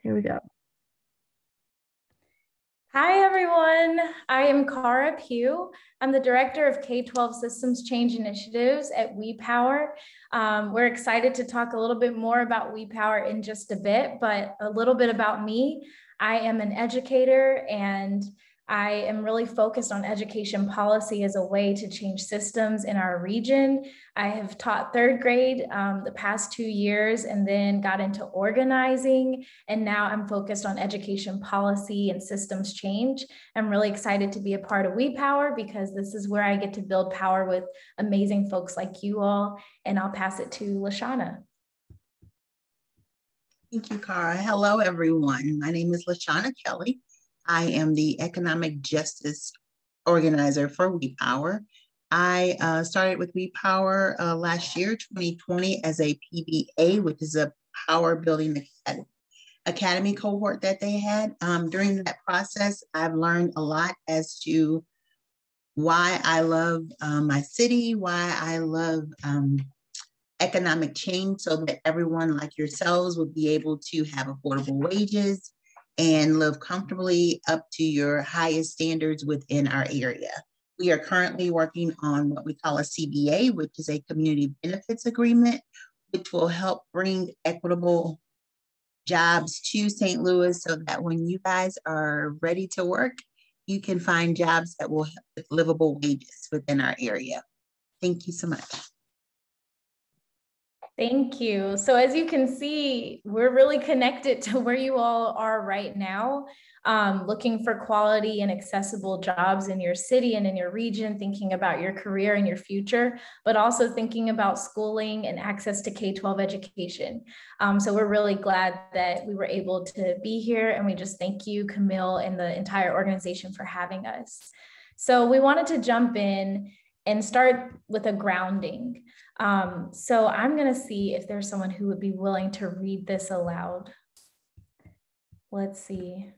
Here we go. Hi, everyone. I am Cara Pugh. I'm the Director of K-12 Systems Change Initiatives at WEPOWER. We're excited to talk a little bit more about WEPOWER in just a bit, but a little bit about me. I am an educator and I am really focused on education policy as a way to change systems in our region. I have taught third grade the past 2 years and then got into organizing. And now I'm focused on education policy and systems change. I'm really excited to be a part of WePower because this is where I get to build power with amazing folks like you all. And I'll pass it to LaShawna. Thank you, Cara. Hello, everyone. My name is LaShawna Kelly. I am the Economic Justice Organizer for WePower. I started with WePower last year, 2020, as a PBA, which is a Power Building Academy cohort that they had. During that process, I've learned a lot as to why I love my city, why I love economic change, so that everyone like yourselves would be able to have affordable wages and live comfortably up to your highest standards within our area. We are currently working on what we call a CBA, which is a community benefits agreement, which will help bring equitable jobs to St. Louis so that when you guys are ready to work, you can find jobs that will help with livable wages within our area. Thank you so much. Thank you. So as you can see, we're really connected to where you all are right now, looking for quality and accessible jobs in your city and in your region, thinking about your career and your future, but also thinking about schooling and access to K-12 education. So we're really glad that we were able to be here, and we just thank you, Camille, and the entire organization for having us. So we wanted to jump in and start with a grounding. So I'm gonna see if there's someone who would be willing to read this aloud. Let's see.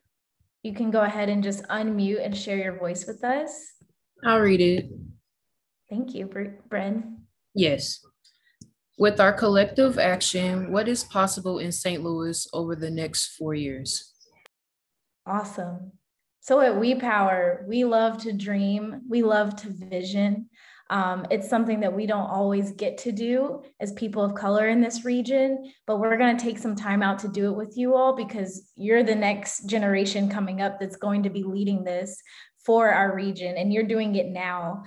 You can go ahead and just unmute and share your voice with us. I'll read it. Thank you, Bren. Yes. With our collective action, what is possible in St. Louis over the next 4 years? Awesome. So at WePower, we love to dream, we love to vision. It's something that we don't always get to do as people of color in this region, but we're going to take some time out to do it with you all because you're the next generation coming up that's going to be leading this for our region, and you're doing it now.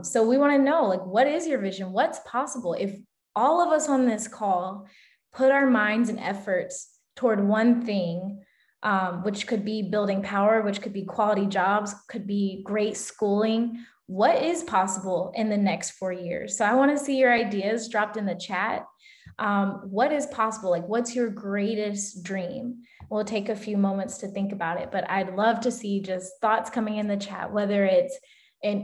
So we want to know, like, what is your vision? What's possible? If all of us on this call put our minds and efforts toward one thing, which could be building power, which could be quality jobs, could be great schooling. What is possible in the next 4 years? So I want to see your ideas dropped in the chat. What is possible? Like, what's your greatest dream? We'll take a few moments to think about it, but I'd love to see just thoughts coming in the chat, whether it's a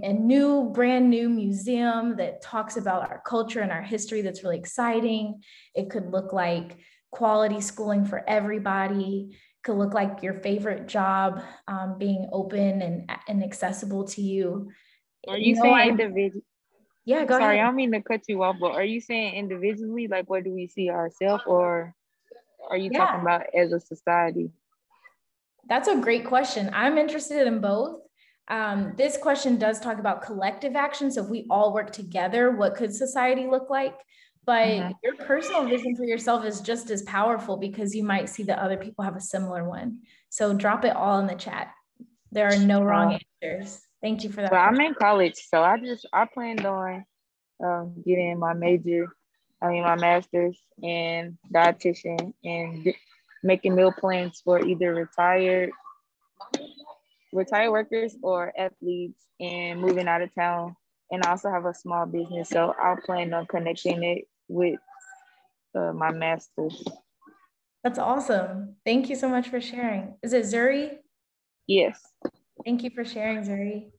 brand new museum that talks about our culture and our history that's really exciting. It could look like quality schooling for everybody. Could look like your favorite job being open and accessible to you. Are you saying individual? Yeah, go ahead. Sorry, I don't mean to cut you off, but are you saying individually, like what do we see ourselves, or are you talking about as a society? That's a great question. I'm interested in both. This question does talk about collective action. So if we all work together, what could society look like? But your personal vision for yourself is just as powerful because you might see that other people have a similar one. So drop it all in the chat. There are no wrong answers. Thank you for that. Well, I'm in college, so I planned on getting my my master's in dietitian and making meal plans for either retired workers or athletes and moving out of town. And I also have a small business, so I'll plan on connecting it with my master's. That's awesome. Thank you so much for sharing. Is it Zuri? Yes. Thank you for sharing, Zuri.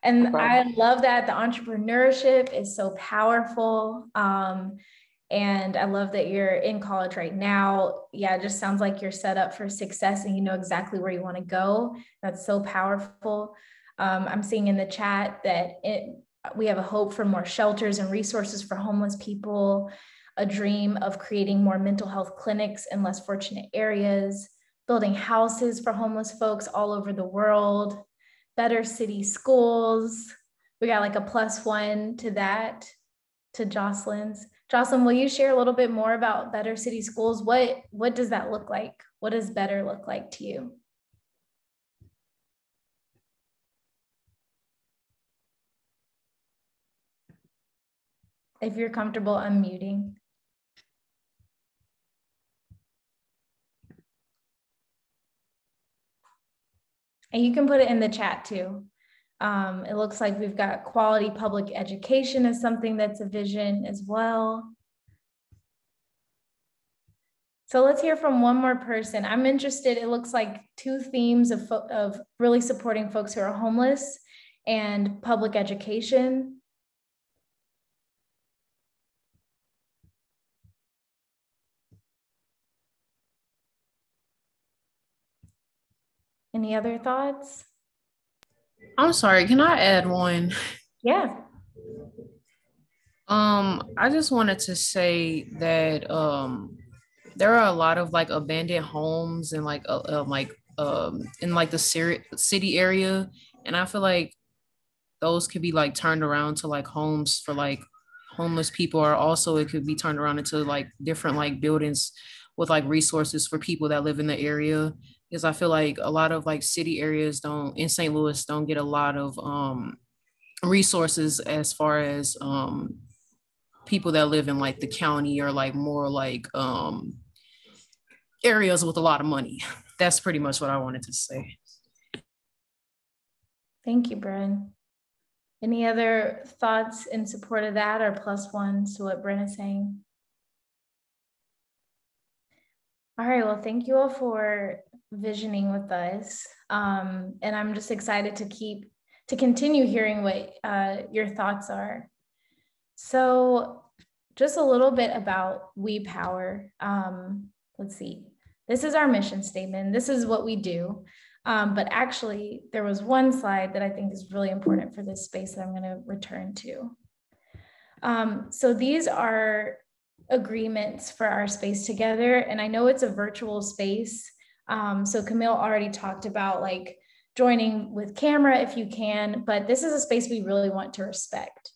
And I love that the entrepreneurship is so powerful. And I love that you're in college right now. Yeah, it just sounds like you're set up for success and you know exactly where you want to go. That's so powerful. I'm seeing in the chat that we have a hope for more shelters and resources for homeless people, a dream of creating more mental health clinics in less fortunate areas, building houses for homeless folks all over the world, better city schools. We got like a +1 to that, to Jocelyn's. Jocelyn, will you share a little bit more about better city schools? What does that look like? What does better look like to you? If you're comfortable unmuting. And you can put it in the chat too. It looks like we've got quality public education as something that's a vision as well. So let's hear from one more person. I'm interested, it looks like 2 themes of really supporting folks who are homeless and public education. Any other thoughts? I'm sorry, can I add one? Yeah. I just wanted to say that there are a lot of like abandoned homes and like in like the city area, and I feel like those could be like turned around to like homes for like homeless people, or also it could be turned around into like different like buildings with like resources for people that live in the area. Because I feel like a lot of like city areas don't in St. Louis don't get a lot of resources as far as people that live in like the county or like more like areas with a lot of money. That's pretty much what I wanted to say. Thank you, Bryn. Any other thoughts in support of that or +1s to what Bryn is saying? All right, well, thank you all for visioning with us. And I'm just excited to continue hearing what your thoughts are. So just a little bit about WePower. Let's see, this is our mission statement. This is what we do. But actually there was one slide that I think is really important for this space that I'm going to return to. So these are agreements for our space together. And I know it's a virtual space. So Camille already talked about like joining with camera if you can, but this is a space we really want to respect.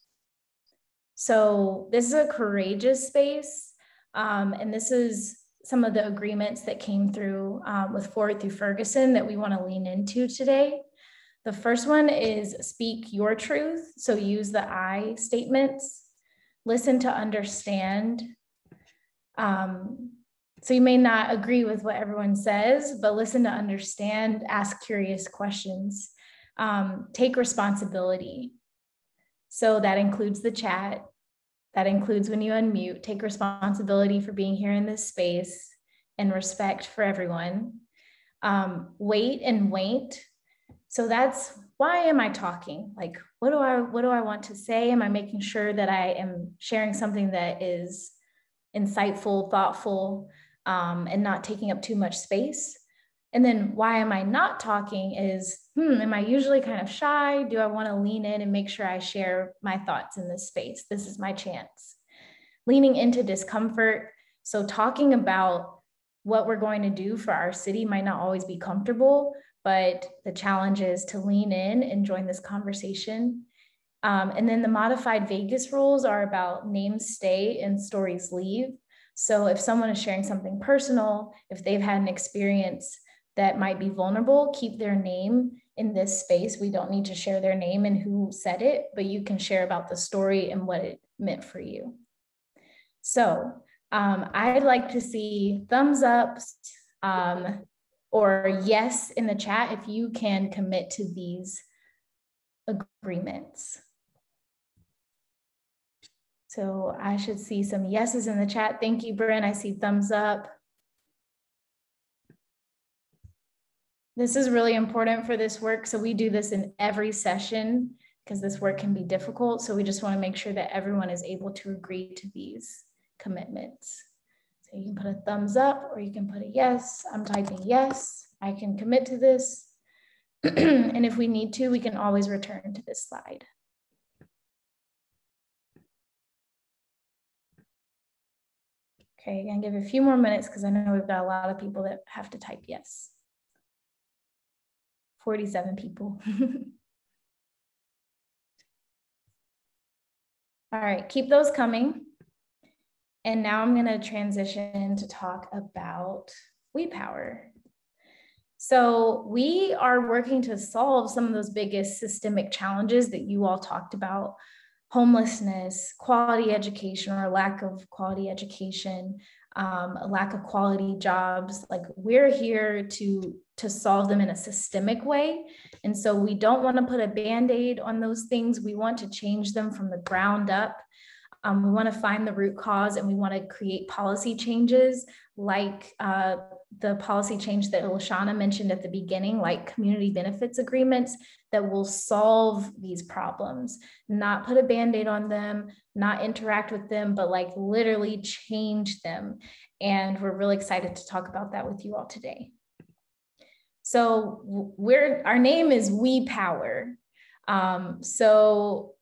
So this is a courageous space. And this is some of the agreements that came through with Forward Through Ferguson that we want to lean into today. The first one is speak your truth. So use the I statements, listen to understand. So you may not agree with what everyone says, but listen to understand, ask curious questions, take responsibility. So that includes the chat. That includes when you unmute, take responsibility for being here in this space and respect for everyone. Wait and wait. So that's, why am I talking? Like, what do I want to say? Am I making sure that I am sharing something that is insightful, thoughtful, and not taking up too much space? And then why am I not talking is, am I usually kind of shy? Do I want to lean in and make sure I share my thoughts in this space? This is my chance. Leaning into discomfort. So talking about what we're going to do for our city might not always be comfortable, but the challenge is to lean in and join this conversation. And then the modified Vegas rules are about names stay and stories leave. So if someone is sharing something personal, if they've had an experience that might be vulnerable, keep their name in this space. We don't need to share their name and who said it, but you can share about the story and what it meant for you. So I'd like to see thumbs up or yes in the chat if you can commit to these agreements. So I should see some yeses in the chat. Thank you, Bryn. I see thumbs up. This is really important for this work. So we do this in every session because this work can be difficult. So we just want to make sure that everyone is able to agree to these commitments. So you can put a thumbs up or you can put a yes. I'm typing yes, I can commit to this. And if we need to, we can always return to this slide. Okay, I'm gonna give it a few more minutes because I know we've got a lot of people that have to type yes. 47 people. All right, keep those coming. And now I'm gonna transition to talk about WePower. So we are working to solve some of those biggest systemic challenges that you all talked about: homelessness, quality education or lack of quality education, a lack of quality jobs. Like, we're here to solve them in a systemic way. And so we don't want to put a Band-Aid on those things. We want to change them from the ground up. We want to find the root cause, and we want to create policy changes like the policy change that Lashana mentioned at the beginning, like community benefits agreements that will solve these problems, not put a Band-Aid on them, not interact with them, but like literally change them. And we're really excited to talk about that with you all today. So our name is WePower. So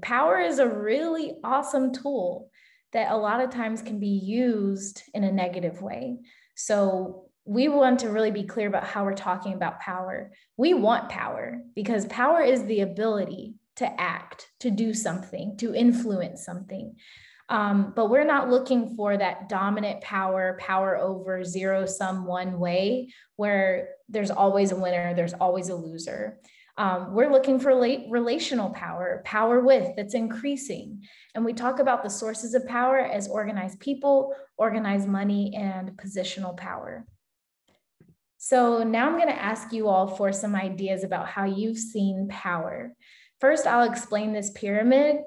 power is a really awesome tool that a lot of times can be used in a negative way. So we want to really be clear about how we're talking about power. We want power because power is the ability to act, to do something, to influence something. But we're not looking for that dominant power over zero-sum one way where there's always a winner, there's always a loser. We're looking for relational power with that's increasing. And we talk about the sources of power as organized people, organized money, and positional power. So now I'm going to ask you all for some ideas about how you've seen power. First, I'll explain this pyramid.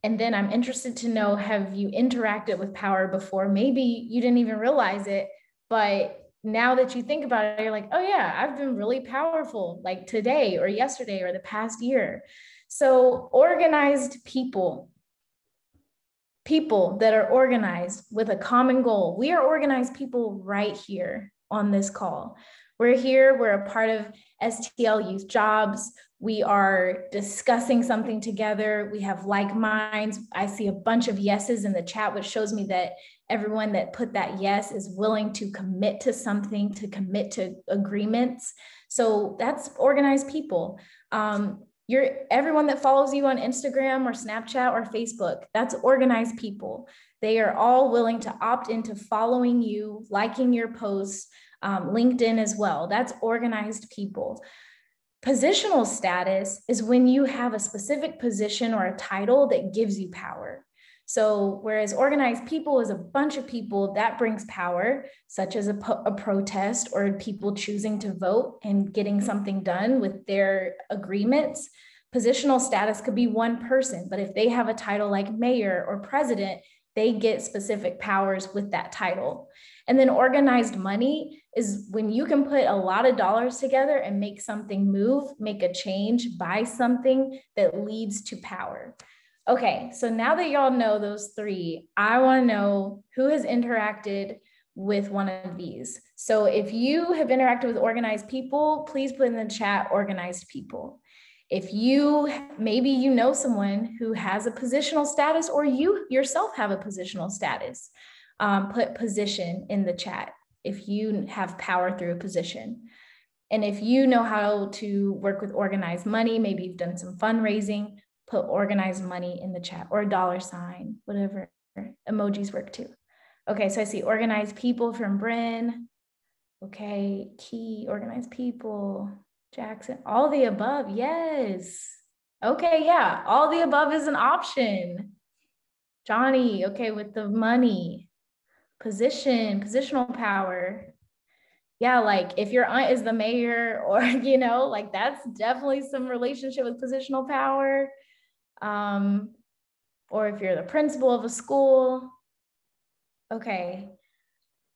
And then I'm interested to know, have you interacted with power before? Maybe you didn't even realize it, but now that you think about it, you're like, oh yeah, I've been really powerful, like today or yesterday or the past year. So organized people that are organized with a common goal. We are organized people right here on this call. We're here, we're a part of STL Youth Jobs. We are discussing something together. We have like minds. I see a bunch of yeses in the chat, which shows me that everyone that put that yes is willing to commit to something, to commit to agreements. So that's organized people. Everyone that follows you on Instagram or Snapchat or Facebook, that's organized people. They are all willing to opt into following you, liking your posts, LinkedIn as well. That's organized people. Positional status is when you have a specific position or a title that gives you power. So whereas organized people is a bunch of people that brings power, such as a protest or people choosing to vote and getting something done with their agreements, positional status could be one person, but if they have a title like mayor or president, they get specific powers with that title. And then organized money is when you can put a lot of dollars together and make something move, make a change, buy something that leads to power. Okay, so now that y'all know those three, I want to know who has interacted with one of these. So if you have interacted with organized people, please put in the chat organized people. If maybe you know someone who has a positional status, or you yourself have a positional status, put position in the chat if you have power through a position. And if you know how to work with organized money, maybe you've done some fundraising, put organized money in the chat, or a $sign, whatever. Emojis work too. Okay, so I see organized people from Bryn. Okay, key, organized people. Jackson, all the above, yes. Okay, yeah, all the above is an option. Johnny, okay, with the money. Positional power. Yeah, like if your aunt is the mayor or, like that's definitely some relationship with positional power. Or if you're the principal of a school. Okay,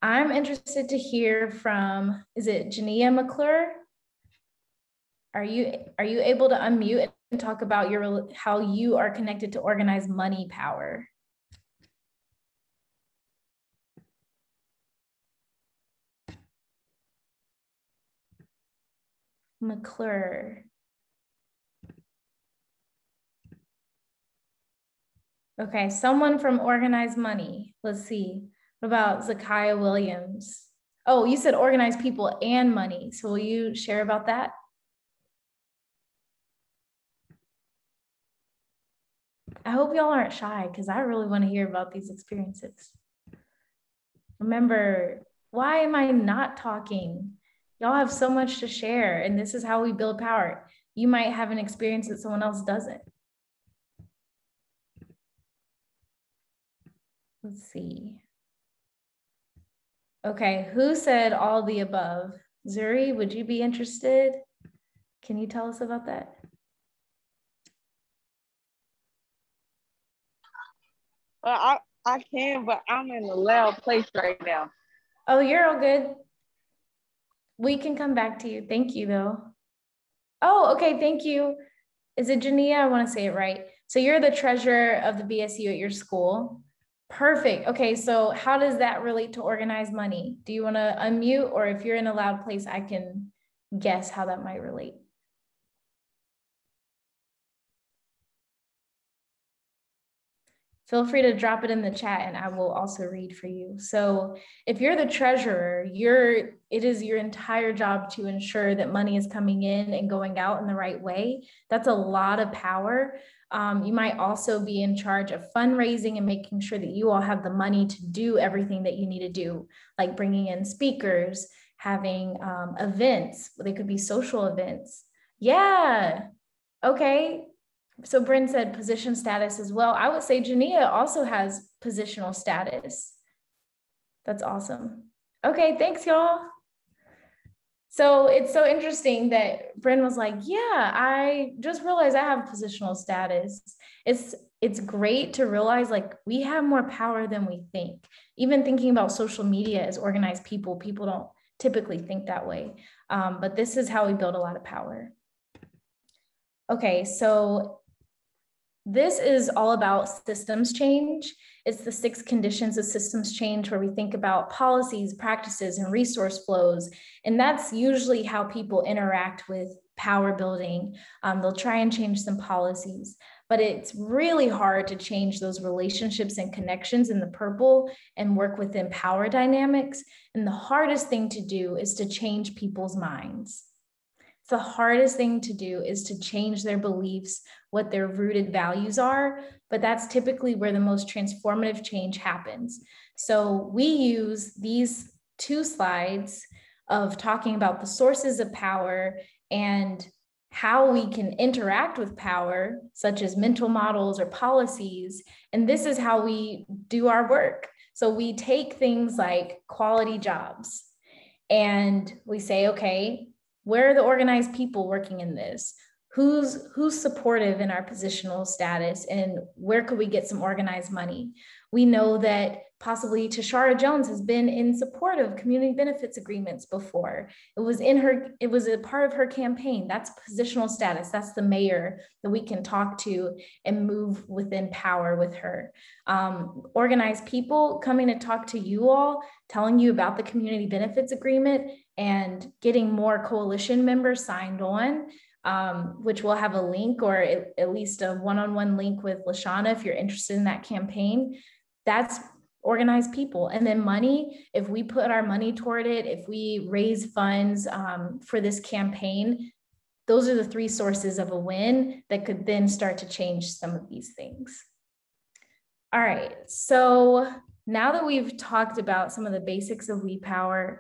I'm interested to hear from, is it Jania McClure? Are you able to unmute and talk about how you are connected to organized money power? McClure. Okay, someone from organized money. Let's see. What about Zakiah Williams? Oh, you said organize people and money. So will you share about that? I hope y'all aren't shy because I really want to hear about these experiences. Remember, why am I not talking? Y'all have so much to share, and this is how we build power. You might have an experience that someone else doesn't. Let's see. Okay, who said all the above? Zuri, would you be interested? Can you tell us about that? Well, I can, but I'm in a loud place right now. Oh, you're all good. We can come back to you. Thank you, though. Oh, okay, thank you. Is it Jania? I want to say it right. So you're the treasurer of the BSU at your school. Perfect. Okay, so how does that relate to organized money? Do you want to unmute, or if you're in a loud place, I can guess how that might relate? Feel free to drop it in the chat and I will also read for you. So if you're the treasurer, it is your entire job to ensure that money is coming in and going out in the right way. That's a lot of power. You might also be in charge of fundraising and making sure that you all have the money to do everything that you need to do, like bringing in speakers, having events. They could be social events. Yeah. Okay. So Bryn said position status as well. I would say Jania also has positional status. That's awesome. Okay, thanks y'all. So it's so interesting that Bryn was like, yeah, I just realized I have positional status. It's great to realize like we have more power than we think. Even thinking about social media as organized people don't typically think that way. But this is how we build a lot of power. Okay, so this is all about systems change. It's the 6 conditions of systems change where we think about policies, practices, and resource flows. And that's usually how people interact with power building. They'll try and change some policies, but it's really hard to change those relationships and connections in the purple and work within power dynamics. And the hardest thing to do is to change people's minds. The hardest thing to do is to change their beliefs, what their rooted values are, but that's typically where the most transformative change happens. So we use these 2 slides of talking about the sources of power and how we can interact with power, such as mental models or policies. And this is how we do our work. So we take things like quality jobs and we say, okay, where are the organized people working in this? Who's supportive in our positional status, and where could we get some organized money? We know that possibly Tashara Jones has been in support of community benefits agreements before. It was a part of her campaign. That's positional status. That's the mayor that we can talk to and move within power with her. Organized people coming to talk to you all, telling you about the community benefits agreement and getting more coalition members signed on, which will have a link or at least a one-on-one link with Lashana if you're interested in that campaign. That's organized people. And then money, if we put our money toward it, if we raise funds for this campaign, those are the 3 sources of a win that could then start to change some of these things. All right, so now that we've talked about some of the basics of WePower,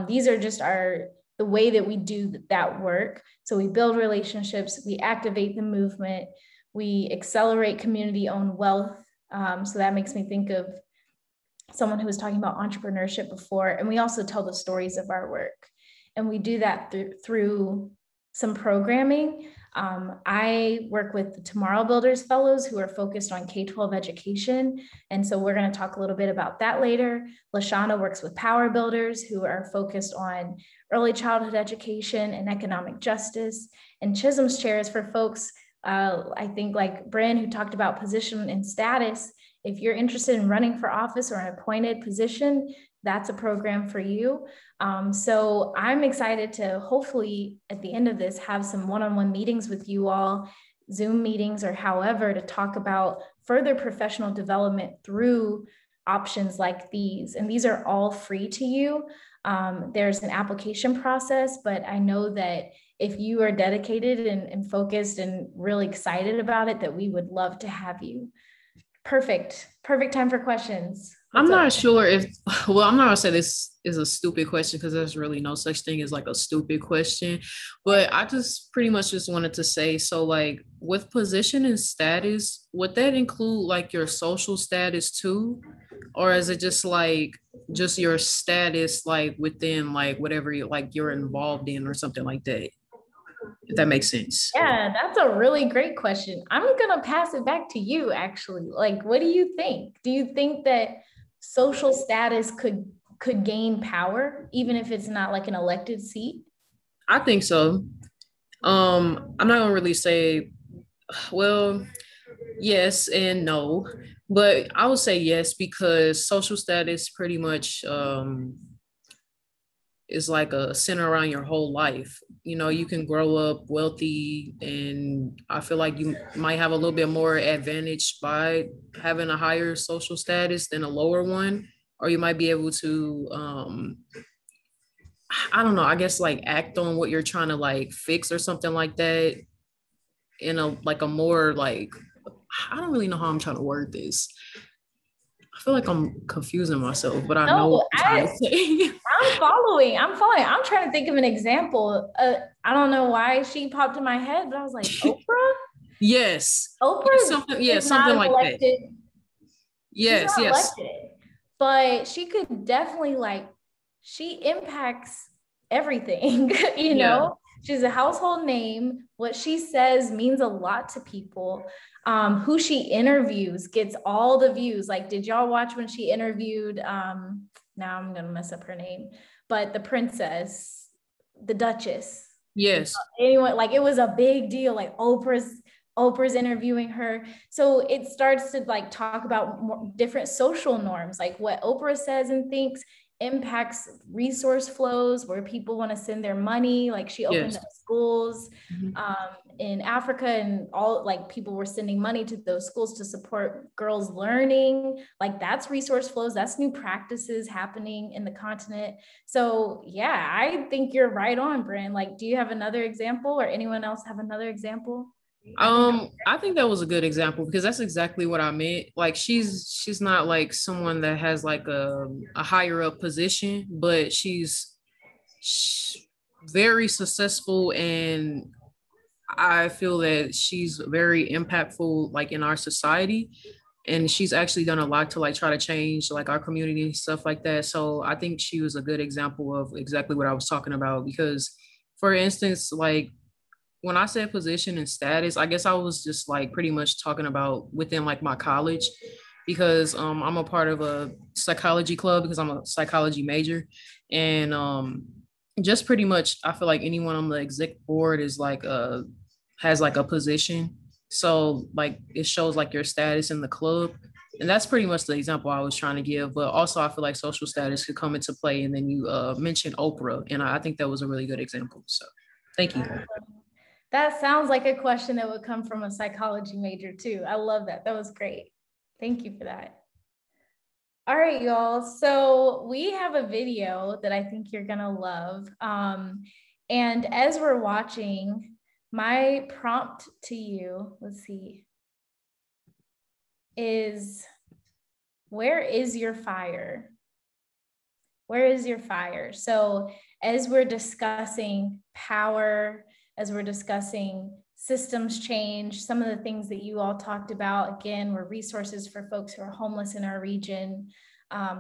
these are just the way that we do that work. So we build relationships, we activate the movement, we accelerate community-owned wealth. So that makes me think of someone who was talking about entrepreneurship before, and we also tell the stories of our work. And we do that through some programming. I work with the Tomorrow Builders Fellows who are focused on K-12 education. And so we're going to talk a little bit about that later. Lashana works with Power Builders who are focused on early childhood education and economic justice. And Chisholm's chair is for folks, I think like Bryn, who talked about position and status. If you're interested in running for office or an appointed position, that's a program for you. So I'm excited to hopefully at the end of this have some one-on-one meetings with you all, Zoom meetings or however, to talk about further professional development through options like these. And these are all free to you. There's an application process, but I know that if you are dedicated and focused and really excited about it, that we would love to have you. Perfect time for questions. I'm not sure if, well, I'm not gonna say this is a stupid question because there's really no such thing as like a stupid question, but I just pretty much just wanted to say, so like with position and status, would that include like your social status too? Or is it just like just your status like within like whatever you like you're involved in or something like that? If that makes sense. Yeah, that's a really great question. I'm gonna pass it back to you actually. Like, what do you think? Do you think that social status could gain power even if it's not like an elected seat? I think so. I'm not gonna really say, well, yes and no, but I would say yes because social status pretty much is like a center around your whole life. You know, you can grow up wealthy, and I feel like you might have a little bit more advantage by having a higher social status than a lower one, or you might be able to, I don't know, I guess like act on what you're trying to like fix or something like that in a like a more like, I don't really know how I'm trying to word this. I feel like I'm confusing myself, but I know what I'm trying to say. I'm following. I'm trying to think of an example. I don't know why she popped in my head, but I was like, Oprah? Yes. Oprah something like elected. that. Yes, she's not yes. elected, but she could definitely she impacts everything, you know? She's a household name. What she says means a lot to people. Who she interviews gets all the views. Like, did y'all watch when she interviewed, now I'm going to mess up her name, but the princess, the Duchess. Yes. Anyway, like it was a big deal. Like Oprah's interviewing her. So it starts to like talk about more different social norms, like what Oprah says and thinks impacts resource flows where people want to send their money. Like she opened up schools in Africa, and all like people were sending money to those schools to support girls learning. Like that's resource flows, that's new practices happening in the continent. So yeah, I think you're right on, Bryn. Like, do you have another example, or anyone else have another example? I think that was a good example because that's exactly what I meant. Like she's not like someone that has like a higher up position, but she's very successful, and I feel that she's very impactful like in our society, and she's actually done a lot to like try to change like our community and stuff like that. So I think she was a good example of exactly what I was talking about because, for instance, like when I said position and status, I guess I was just like pretty much talking about within like my college because I'm a part of a psychology club because I'm a psychology major. And just pretty much, I feel like anyone on the exec board is like has like a position. So like it shows like your status in the club. And that's pretty much the example I was trying to give. But also I feel like social status could come into play. And then you mentioned Oprah. And I think that was a really good example. So thank you. That sounds like a question that would come from a psychology major too. I love that. That was great. Thank you for that. All right, y'all. So we have a video that I think you're gonna love. And as we're watching, my prompt to you, let's see, is where is your fire? Where is your fire? So as we're discussing power, as we're discussing systems change, some of the things that you all talked about, again, were resources for folks who are homeless in our region,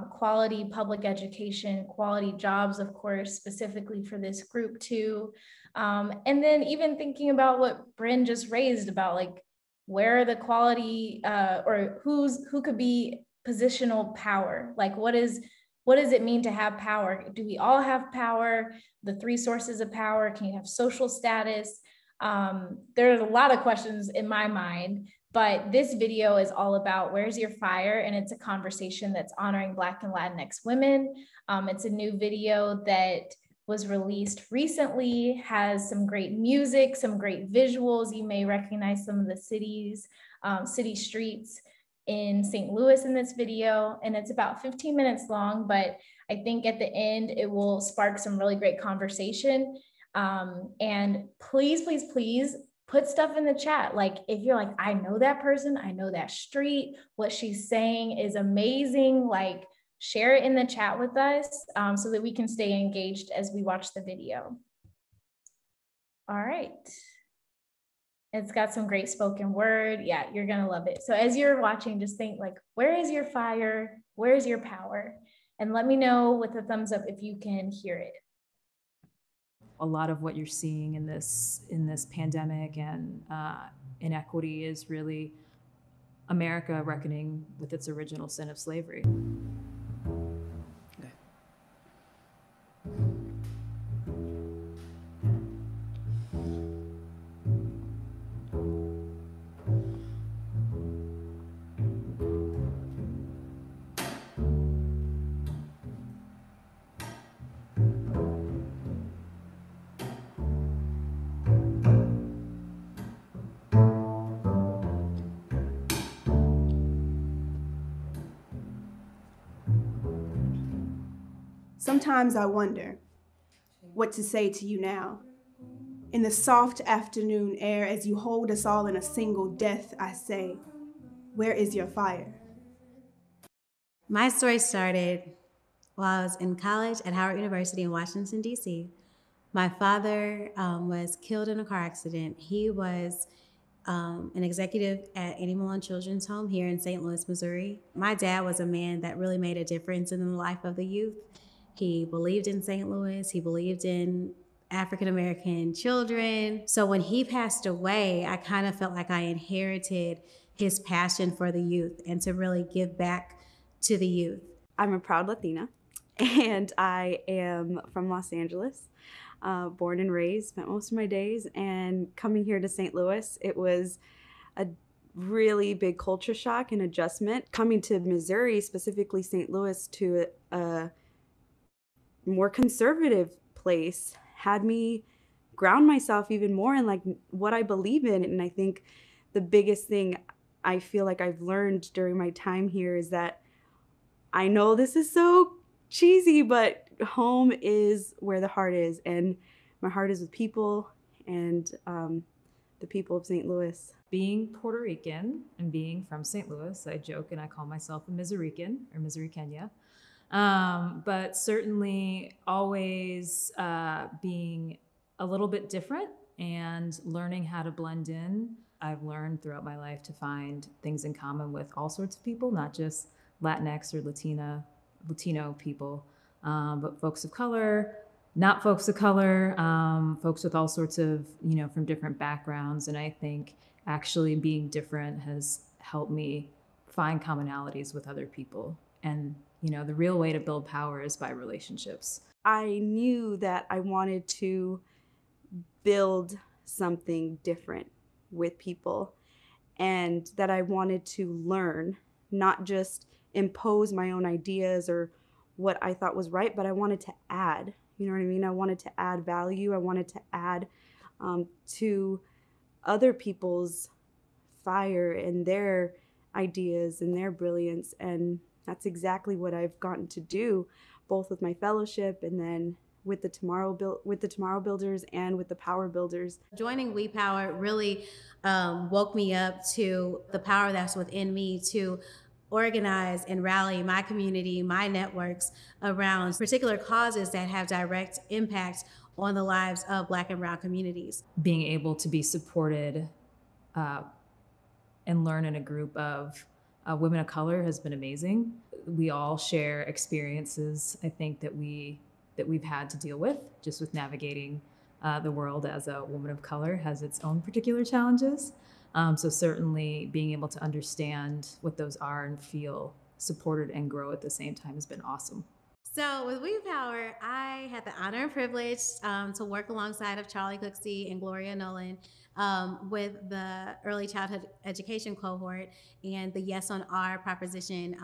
quality public education, quality jobs, of course, specifically for this group too. And then even thinking about what Bryn just raised about like, where are the quality or who could be positional power? Like what does it mean to have power? Do we all have power? The three sources of power? Can you have social status? There's a lot of questions in my mind, but this video is all about where's your fire? And it's a conversation that's honoring Black and Latinx women. It's a new video that was released recently, has some great music, some great visuals. You may recognize some of the city streets. in St. Louis in this video, and it's about 15 minutes long, but I think at the end it will spark some really great conversation. And please, please, please put stuff in the chat. Like if you're like, I know that person, I know that street, what she's saying is amazing, like share it in the chat with us so that we can stay engaged as we watch the video. All right. It's got some great spoken word. Yeah, you're gonna love it. So as you're watching, just think like, where is your fire? Where is your power? And let me know with a thumbs up if you can hear it. A lot of what you're seeing in this pandemic and inequity is really America reckoning with its original sin of slavery. Okay. Sometimes I wonder what to say to you now. In the soft afternoon air, as you hold us all in a single death, I say, where is your fire? My story started while I was in college at Howard University in Washington, D.C. My father was killed in a car accident. He was an executive at Animal and Children's Home here in St. Louis, Missouri. My dad was a man that really made a difference in the life of the youth. He believed in St. Louis. He believed in African-American children. So when he passed away, I kind of felt like I inherited his passion for the youth and to really give back to the youth. I'm a proud Latina, and I am from Los Angeles, born and raised, spent most of my days, and coming here to St. Louis, it was a really big culture shock and adjustment. Coming to Missouri, specifically St. Louis, to a more conservative place had me ground myself even more in like what I believe in. And I think the biggest thing I feel like I've learned during my time here is that I know this is so cheesy, but home is where the heart is, and my heart is with people and the people of St. Louis. Being Puerto Rican and being from St. Louis, I joke and I call myself a Missourican or Missouri-Kenya. But certainly always being a little bit different and learning how to blend in. I've learned throughout my life to find things in common with all sorts of people, not just Latinx or Latino people, but folks of color, not folks of color, folks with all sorts of, from different backgrounds. And I think actually being different has helped me find commonalities with other people. And the real way to build power is by relationships. I knew that I wanted to build something different with people and that I wanted to learn, not just impose my own ideas or what I thought was right, but I wanted to add, you know what I mean? I wanted to add value. I wanted to add to other people's fire and their ideas and their brilliance. And that's exactly what I've gotten to do, both with my fellowship and then with the Tomorrow Builders and with the Power Builders. Joining WEPOWER really woke me up to the power that's within me to organize and rally my community, my networks around particular causes that have direct impact on the lives of Black and Brown communities. Being able to be supported and learn in a group of women of color has been amazing. We all share experiences, I think, that we've had to deal with, just with navigating the world as a woman of color has its own particular challenges. So certainly being able to understand what those are and feel supported and grow at the same time has been awesome. So with WePower, I had the honor and privilege to work alongside of Charlie Cooksey and Gloria Nolan with the early childhood education cohort and the Yes on R proposition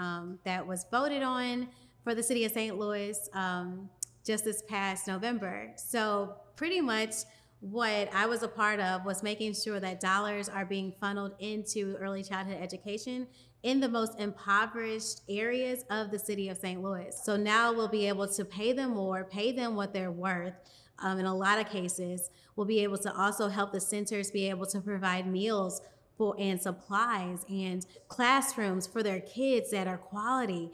that was voted on for the city of St. Louis just this past November. So pretty much what I was a part of was making sure that dollars are being funneled into early childhood education in the most impoverished areas of the city of St. Louis. So now we'll be able to pay them more, pay them what they're worth. In a lot of cases, we'll be able to also help the centers be able to provide meals and supplies and classrooms for their kids that are quality.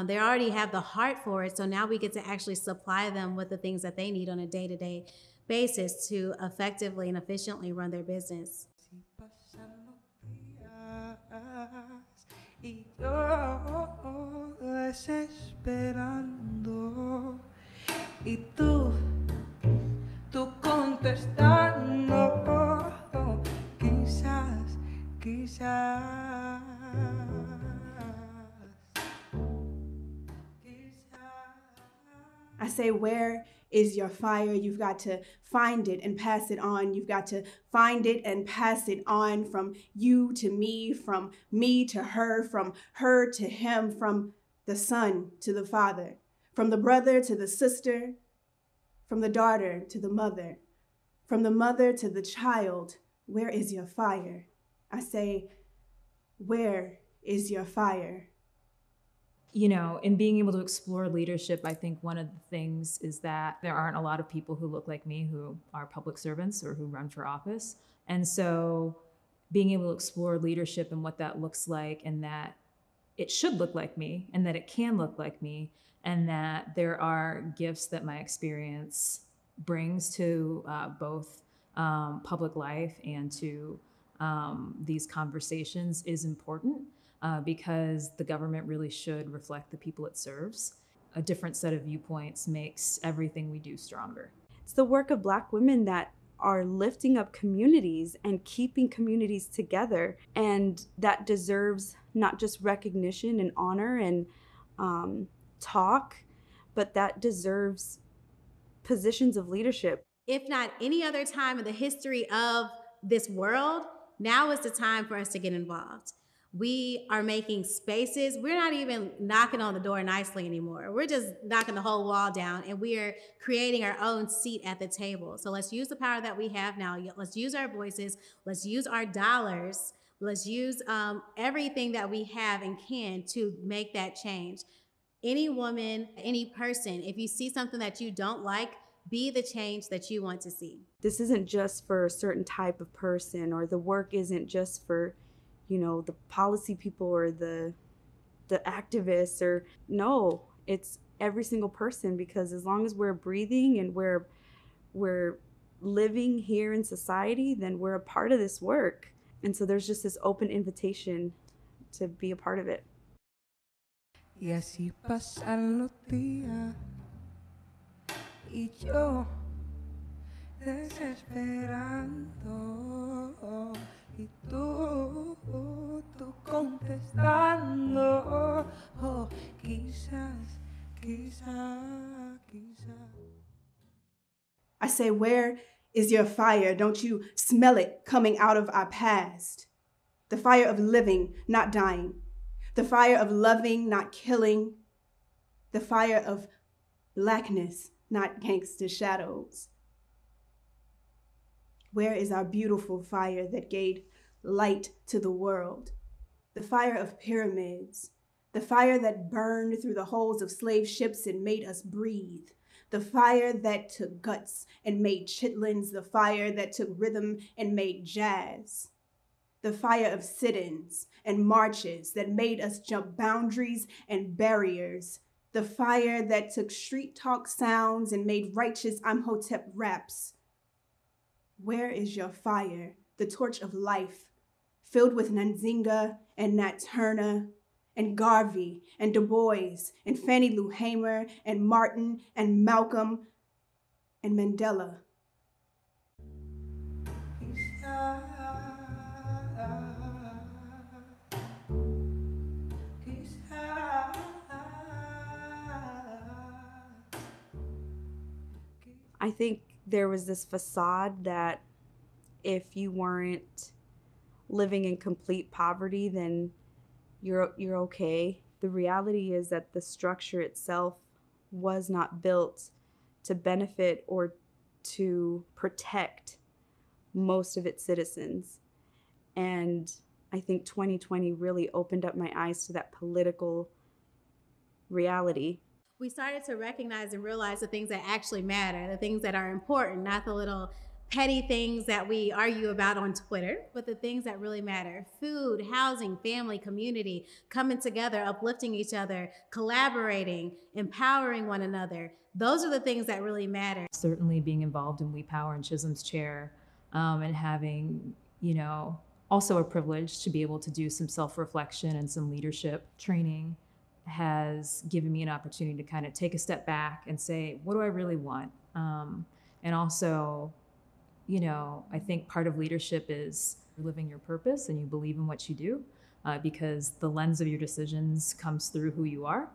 They already have the heart for it, so now we get to actually supply them with the things that they need on a day-to-day basis to effectively and efficiently run their business. Y yo desesperando y tú contestando, quizás, quizás. I say, where is your fire? You've got to find it and pass it on. You've got to find it and pass it on, from you to me, from me to her, from her to him, from the son to the father, from the brother to the sister, from the daughter to the mother, from the mother to the child. Where is your fire? I say, where is your fire? You know, in being able to explore leadership, I think one of the things is that there aren't a lot of people who look like me who are public servants or who run for office. And so being able to explore leadership and what that looks like, and that it should look like me, and that it can look like me, and that there are gifts that my experience brings to both public life and to these conversations is important. Because the government really should reflect the people it serves. A different set of viewpoints makes everything we do stronger. It's the work of Black women that are lifting up communities and keeping communities together, and that deserves not just recognition and honor and talk, but that deserves positions of leadership. If not any other time in the history of this world, now is the time for us to get involved. We are making spaces. We're not even knocking on the door nicely anymore. We're just knocking the whole wall down, and we are creating our own seat at the table. So let's use the power that we have now. Let's use our voices. Let's use our dollars. Let's use everything that we have and can to make that change. Any woman, any person, if you see something that you don't like, be the change that you want to see. This isn't just for a certain type of person, or the work isn't just for, you know, the policy people or the activists, or no, it's every single person, because as long as we're breathing and we're living here in society, then we're a part of this work. And so there's just this open invitation to be a part of it. Y así pasan los días y yo desesperando y tú contestando, quizás, quizás, quizás. I say, where is your fire? Don't you smell it coming out of our past? The fire of living, not dying. The fire of loving, not killing. The fire of Blackness, not gangster shadows. Where is our beautiful fire that gave light to the world? The fire of pyramids, the fire that burned through the holes of slave ships and made us breathe. The fire that took guts and made chitlins, the fire that took rhythm and made jazz. The fire of sit-ins and marches that made us jump boundaries and barriers. The fire that took street talk sounds and made righteous Imhotep raps. Where is your fire, the torch of life, filled with Nzinga and Nat Turner and Garvey and Du Bois and Fannie Lou Hamer and Martin and Malcolm and Mandela? I think there was this facade that if you weren't living in complete poverty, then you're okay. The reality is that the structure itself was not built to benefit or to protect most of its citizens. And I think 2020 really opened up my eyes to that political reality. We started to recognize and realize the things that actually matter, the things that are important, not the little petty things that we argue about on Twitter, but the things that really matter. Food, housing, family, community, coming together, uplifting each other, collaborating, empowering one another. Those are the things that really matter. Certainly being involved in WEPOWER and Chisholm's chair, and having, also a privilege to be able to do some self-reflection and some leadership training has given me an opportunity to kind of take a step back and say, what do I really want? And also, I think part of leadership is living your purpose and you believe in what you do, because the lens of your decisions comes through who you are.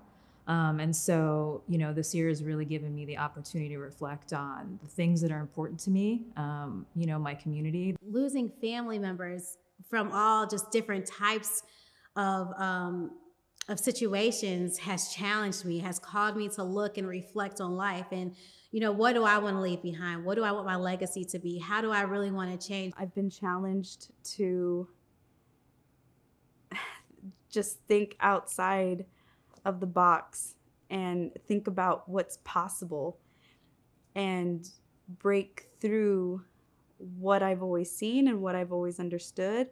And so, this year has really given me the opportunity to reflect on the things that are important to me, my community. Losing family members from all just different types of situations has challenged me, has caused me to look and reflect on life. And, what do I want to leave behind? What do I want my legacy to be? How do I really want to change? I've been challenged to just think outside of the box and think about what's possible and break through what I've always seen and what I've always understood,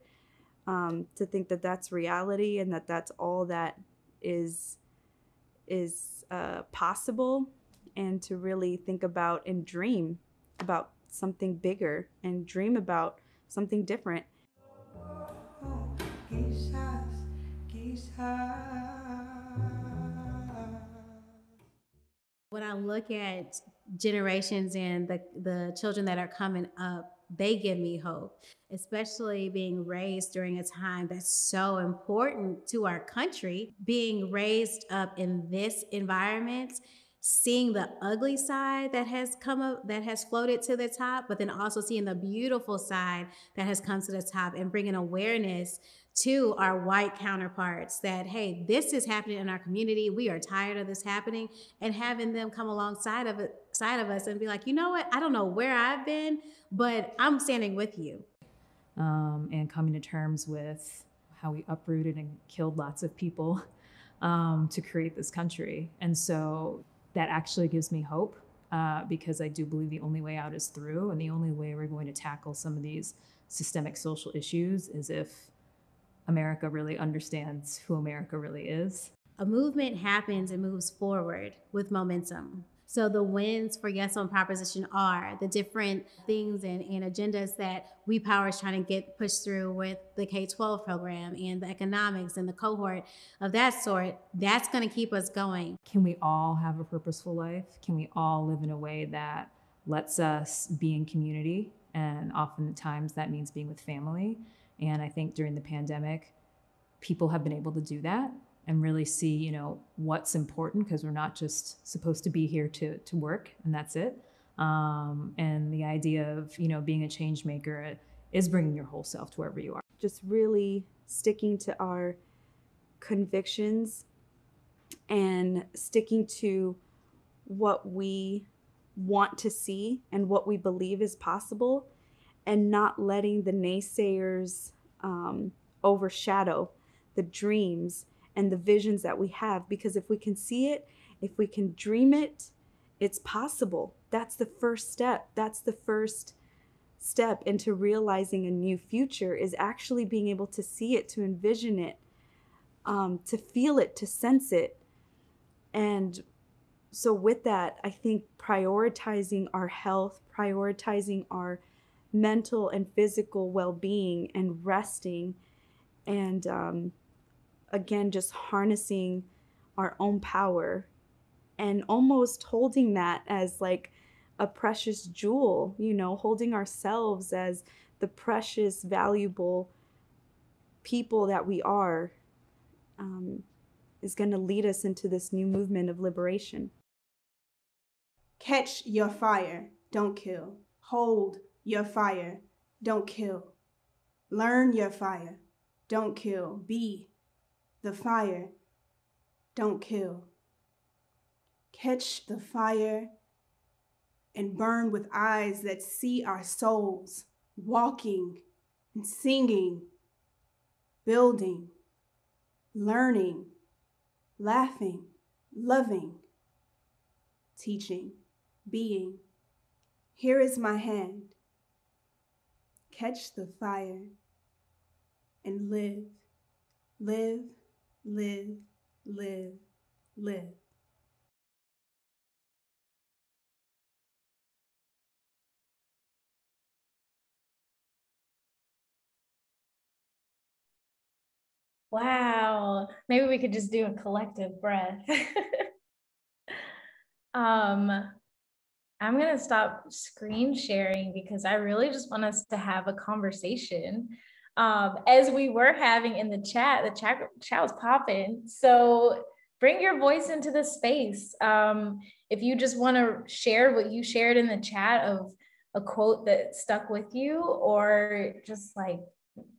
to think that that's reality and that that's all that is possible, and to really think about and dream about something bigger and dream about something different. When I look at generations and the children that are coming up, they give me hope, especially being raised during a time that's so important to our country. Being raised up in this environment, seeing the ugly side that has come up, that has floated to the top, but then also seeing the beautiful side that has come to the top, and bringing awareness to our white counterparts that, hey, this is happening in our community. We are tired of this happening, and having them come alongside of us and be like, you know what? I don't know where I've been, but I'm standing with you. And coming to terms with how we uprooted and killed lots of people to create this country. And so that actually gives me hope, because I do believe the only way out is through, and the only way we're going to tackle some of these systemic social issues is if America really understands who America really is. A movement happens and moves forward with momentum. So the wins for Yes on Proposition are the different things and agendas that WePower is trying to get pushed through with the K-12 program and the economics and the cohort of that sort. That's going to keep us going. Can we all have a purposeful life? Can we all live in a way that lets us be in community? And oftentimes that means being with family. And I think during the pandemic, people have been able to do that and really see, what's important, because we're not just supposed to be here to work and that's it. And the idea of, being a change maker is bringing your whole self to wherever you are. Just really sticking to our convictions and sticking to what we want to see and what we believe is possible, and not letting the naysayers overshadow the dreams and the visions that we have. Because if we can see it, if we can dream it, it's possible. That's the first step. That's the first step into realizing a new future, is actually being able to see it, to envision it, to feel it, to sense it. And so with that, I think prioritizing our health, prioritizing our mental and physical well-being, and resting, and again, just harnessing our own power, and almost holding that as like a precious jewel, holding ourselves as the precious, valuable people that we are, is going to lead us into this new movement of liberation. Catch your fire, don't kill. Hold your fire, don't kill. Learn your fire, don't kill. Be the fire, don't kill. Catch the fire, and burn with eyes that see our souls walking and singing, building, learning, laughing, loving, teaching, being. Here is my hand. Catch the fire and live, live, live, live, live. Wow. Maybe we could just do a collective breath. I'm going to stop screen sharing because I really just want us to have a conversation. As we were having in the chat was popping. So bring your voice into the space. If you just want to share what you shared in the chat of a quote that stuck with you, or just like,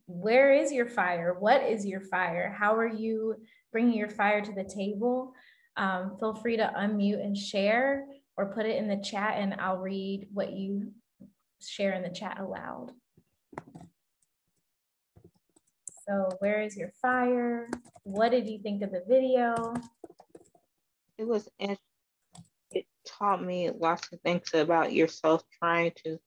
where is your fire? What is your fire? How are you bringing your fire to the table? Feel free to unmute and share, or put it in the chat and I'll read what you share in the chat aloud. So where is your fire? What did you think of the video? It taught me lots of things about yourself, trying to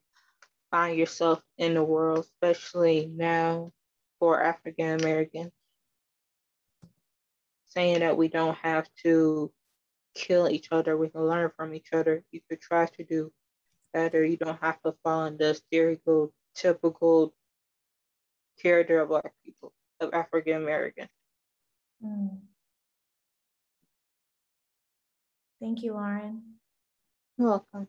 find yourself in the world, especially now for African Americans. Saying that we don't have to kill each other, we can learn from each other. You could try to do better. You don't have to follow the stereotypical character of Black people, of African American. Thank you, Lauren. You're welcome.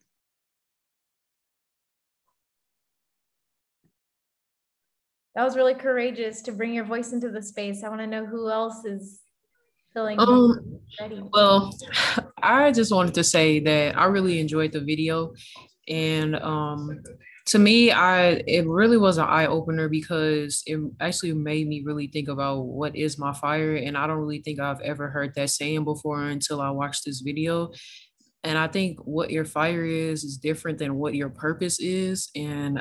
That was really courageous to bring your voice into the space. I want to know who else is feeling ready. Well, I just wanted to say that I really enjoyed the video, and to me, it really was an eye opener because it actually made me really think about what is my fire, and I don't really think I've ever heard that saying before until I watched this video. And I think what your fire is different than what your purpose is. And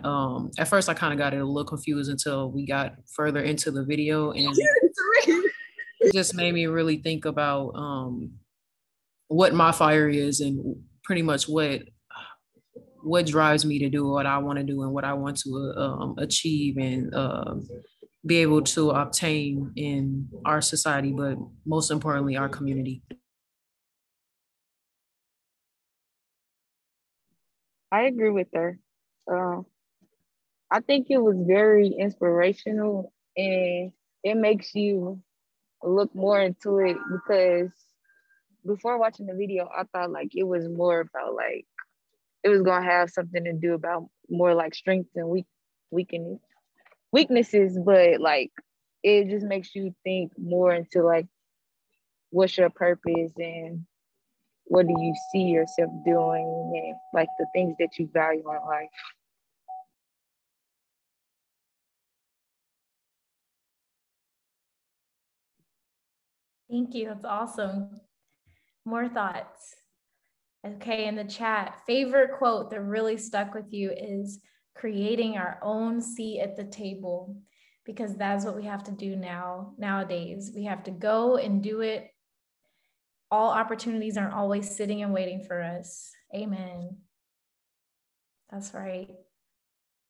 at first, I kind of got it a little confused until we got further into the video, and it just made me really think about what my fire is and pretty much what drives me to do what I want to do and what I want to achieve and be able to obtain in our society, but most importantly, our community. I agree with her. I think it was very inspirational, and it makes you look more into it, because before watching the video, I thought like it was more about like it was gonna have something to do about more like strengths and weaknesses, but like it just makes you think more into like what's your purpose and what do you see yourself doing and like the things that you value in life. Thank you. That's awesome. More thoughts. Okay, in the chat, favorite quote that really stuck with you is creating our own seat at the table, because that's what we have to do nowadays. We have to go and do it. All opportunities aren't always sitting and waiting for us. Amen. That's right.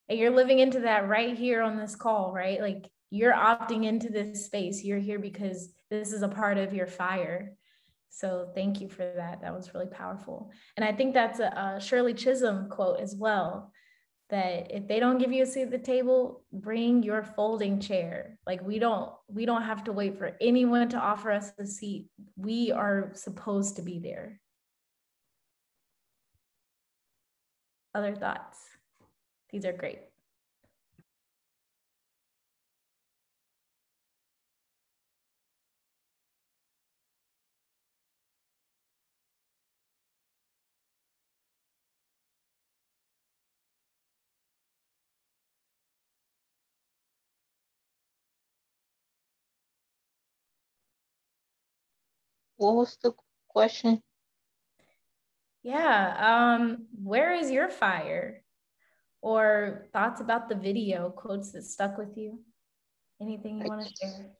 And you're living into that right here on this call, right? Like you're opting into this space. You're here because this is a part of your fire. So thank you for that. That was really powerful. And I think that's a Shirley Chisholm quote as well, that if they don't give you a seat at the table, bring your folding chair. Like we don't have to wait for anyone to offer us a seat. We are supposed to be there. Other thoughts? These are great. What was the question? Yeah. Where is your fire? Or thoughts about the video, quotes that stuck with you? Anything you want to share?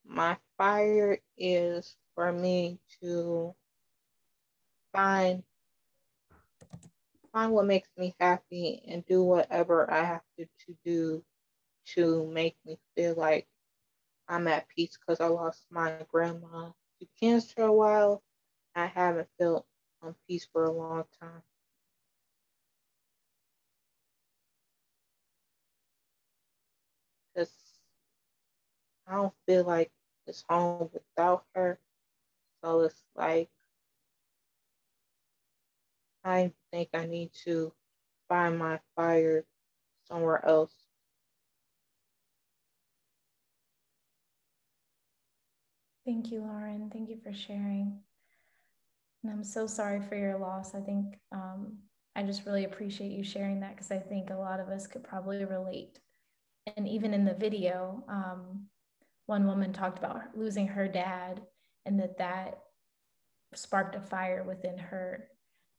My fire is for me to find what makes me happy and do whatever I have to do to make me feel like I'm at peace, because I lost my grandma to cancer a while. I haven't felt peace for a long time. Because I don't feel like it's home without her. So it's like I think I need to find my fire somewhere else. Thank you, Lauren. Thank you for sharing. And I'm so sorry for your loss. I think I just really appreciate you sharing that, because I think a lot of us could probably relate. And even in the video, one woman talked about losing her dad, and that sparked a fire within her,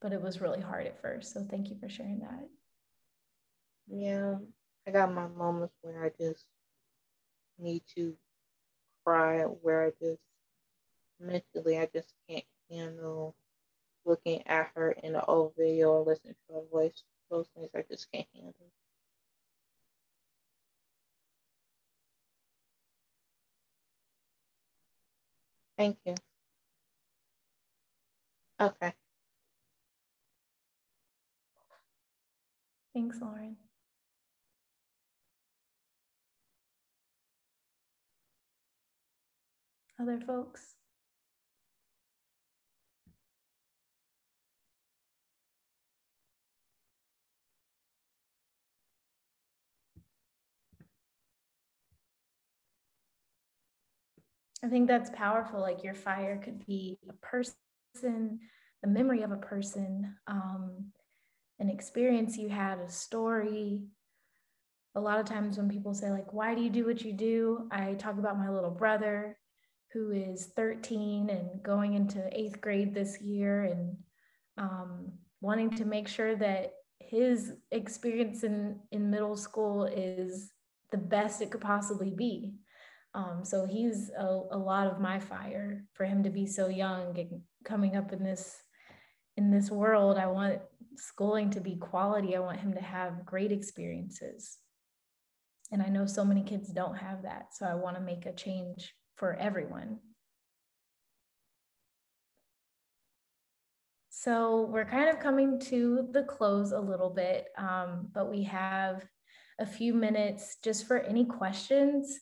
but it was really hard at first. So thank you for sharing that. Yeah, I got my moments where I just need to cry, where I just mentally I just can't handle looking at her in the old video or listening to her voice. Those things I just can't handle. Thank you. Okay. Thanks, Lauren. Other folks? I think that's powerful. Like, your fire could be a person, the memory of a person, an experience you had, a story. A lot of times when people say, like, why do you do what you do? I talk about my little brother, who is 13 and going into 8th grade this year, and wanting to make sure that his experience in middle school is the best it could possibly be. So he's a lot of my fire, for him to be so young and coming up in this world. I want schooling to be quality. I want him to have great experiences. And I know so many kids don't have that. So I want to make a change for everyone. So we're kind of coming to the close a little bit, but we have a few minutes just for any questions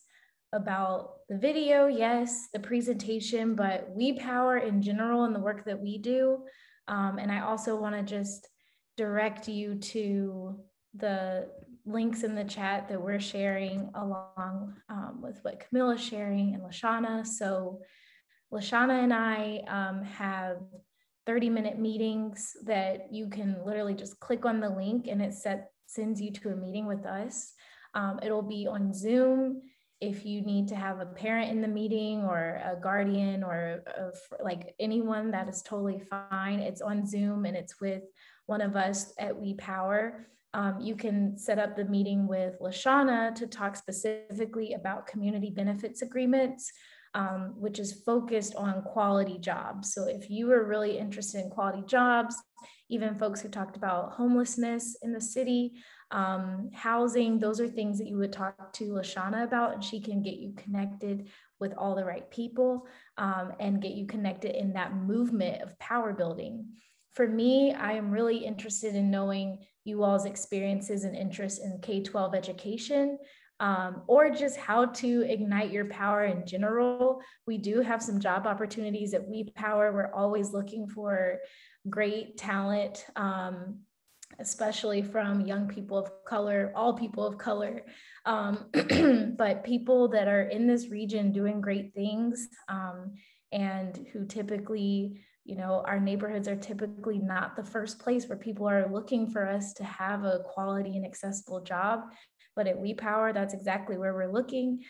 about the video, yes, the presentation, but WEPOWER in general and the work that we do. And I also want to just direct you to the links in the chat that we're sharing, along with what Camilla's sharing and Lashana. So Lashana and I have 30-minute meetings that you can literally just click on the link and it sends you to a meeting with us. It'll be on Zoom. If you need to have a parent in the meeting or a guardian or like anyone, that is totally fine. It's on Zoom and it's with one of us at WEPOWER. You can set up the meeting with Lashana to talk specifically about community benefits agreements, which is focused on quality jobs. So if you are really interested in quality jobs, even folks who talked about homelessness in the city, housing, those are things that you would talk to Lashana about, and she can get you connected with all the right people, and get you connected in that movement of power building. For me, I am really interested in knowing you all's experiences and interests in K-12 education, or just how to ignite your power in general. We do have some job opportunities at WEPOWER. We're always looking for great talent, especially from young people of color, all people of color, but people that are in this region doing great things, and who typically You know, our neighborhoods are typically not the first place where people are looking for us to have a quality and accessible job. But at WePower, that's exactly where we're looking.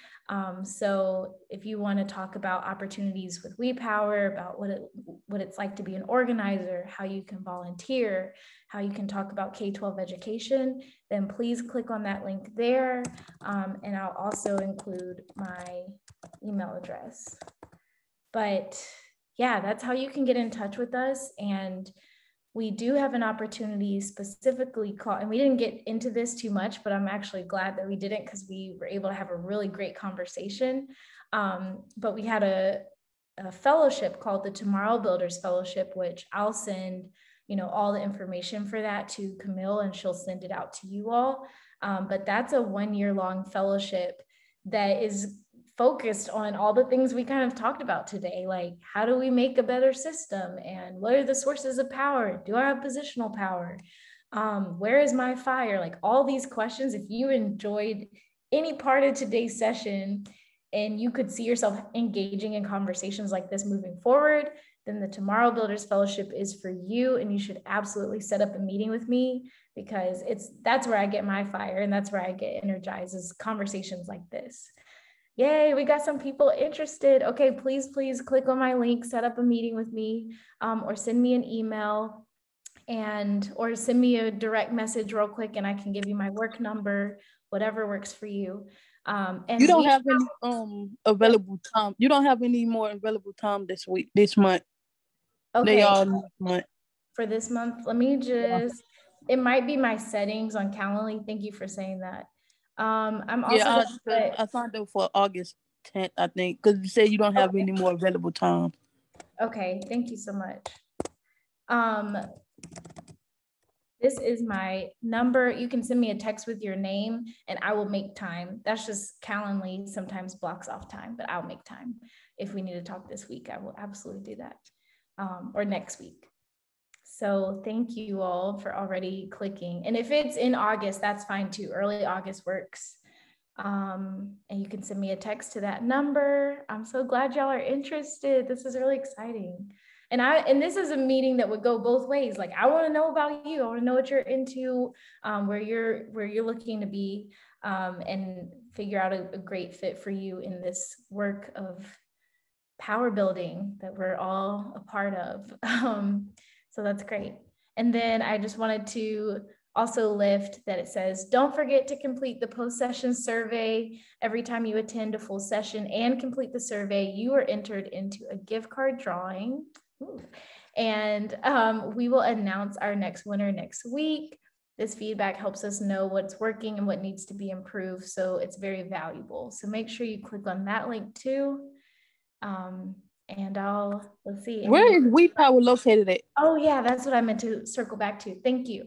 So if you want to talk about opportunities with WePower, about what it's like to be an organizer, how you can volunteer, how you can talk about K-12 education, then please click on that link there. And I'll also include my email address. But yeah, that's how you can get in touch with us. And we do have an opportunity specifically called, and we didn't get into this too much, but I'm actually glad that we didn't, because we were able to have a really great conversation. But we had a fellowship called the Tomorrow Builders Fellowship, which I'll send, you know, all the information for that to Camille, and she'll send it out to you all. But that's a 1-year-long fellowship that is focused on all the things we kind of talked about today, like how do we make a better system, and what are the sources of power? Do I have positional power? Where is my fire? Like all these questions. If you enjoyed any part of today's session and you could see yourself engaging in conversations like this moving forward, then the Tomorrow Builders Fellowship is for you, and you should absolutely set up a meeting with me, because that's where I get my fire, and that's where I get energized, is conversations like this. Yay, we got some people interested. Okay, please click on my link, set up a meeting with me, or send me an email, or send me a direct message real quick, and I can give you my work number, whatever works for you. And you don't have any available time. You don't have any more available time this month. Okay. They all this month. For this month, let me just, it might be my settings on Calendly. Thank you for saying that. I'm also I signed up for August 10th, I think, because you said you don't have any more available time. Okay, thank you so much. This is my number. You can send me a text with your name and I will make time. That's just Calendly sometimes blocks off time, but I'll make time. If we need to talk this week, I will absolutely do that, or next week. So thank you all for already clicking. And if it's in August, that's fine too. Early August works. And you can send me a text to that number. I'm so glad y'all are interested. This is really exciting. And this is a meeting that would go both ways. Like, I want to know about you. I want to know what you're into, where you're looking to be, and figure out a great fit for you in this work of power building that we're all a part of. So that's great. And then I just wanted to also lift that it says, don't forget to complete the post-session survey. Every time you attend a full session and complete the survey, you are entered into a gift card drawing. Ooh. And we will announce our next winner next week. This feedback helps us know what's working and what needs to be improved. So it's very valuable. So make sure you click on that link too. And let's see. Where is WePower located at? Oh yeah, that's what I meant to circle back to. Thank you.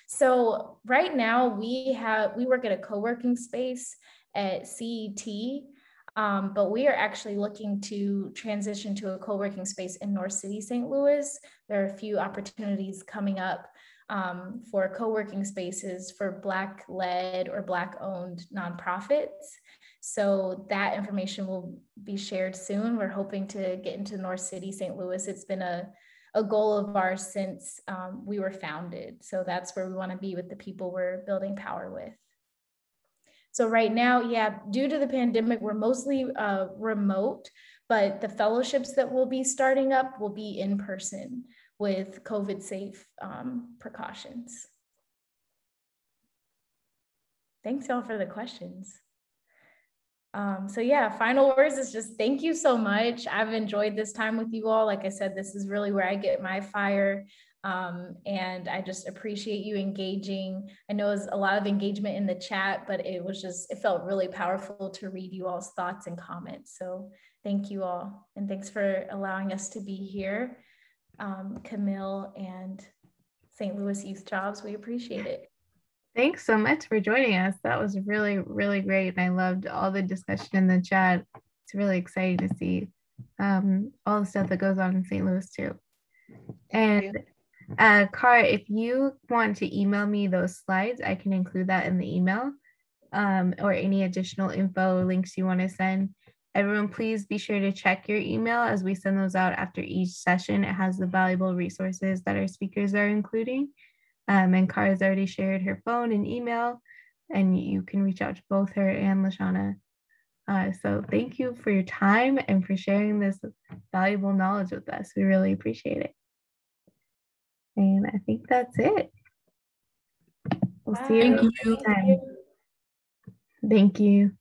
So right now we work at a co-working space at CET, but we are actually looking to transition to a co-working space in North City, St. Louis. There are a few opportunities coming up for co-working spaces for Black-led or Black-owned nonprofits. So that information will be shared soon. We're hoping to get into North City, St. Louis. It's been a goal of ours since we were founded. So that's where we want to be with the people we're building power with. So right now, yeah, due to the pandemic, we're mostly remote, but the fellowships that we'll be starting up will be in person with COVID safe precautions. Thanks y'all for the questions. So yeah, final words is just thank you so much. I've enjoyed this time with you all. Like I said, this is really where I get my fire. And I just appreciate you engaging. I know there's a lot of engagement in the chat, but it felt really powerful to read you all's thoughts and comments. So thank you all. And thanks for allowing us to be here. Camille and St. Louis Youth Jobs, we appreciate it. Thanks so much for joining us. That was really, really great. And I loved all the discussion in the chat. It's really exciting to see all the stuff that goes on in St. Louis too. And Cara, if you want to email me those slides, I can include that in the email, or any additional info links you want to send. Everyone, please be sure to check your email as we send those out after each session. It has the valuable resources that our speakers are including. And Cara's already shared her phone and email, and you can reach out to both her and Lashana. So thank you for your time and for sharing this valuable knowledge with us. We really appreciate it. And I think that's it. We'll see you next time. Thank you.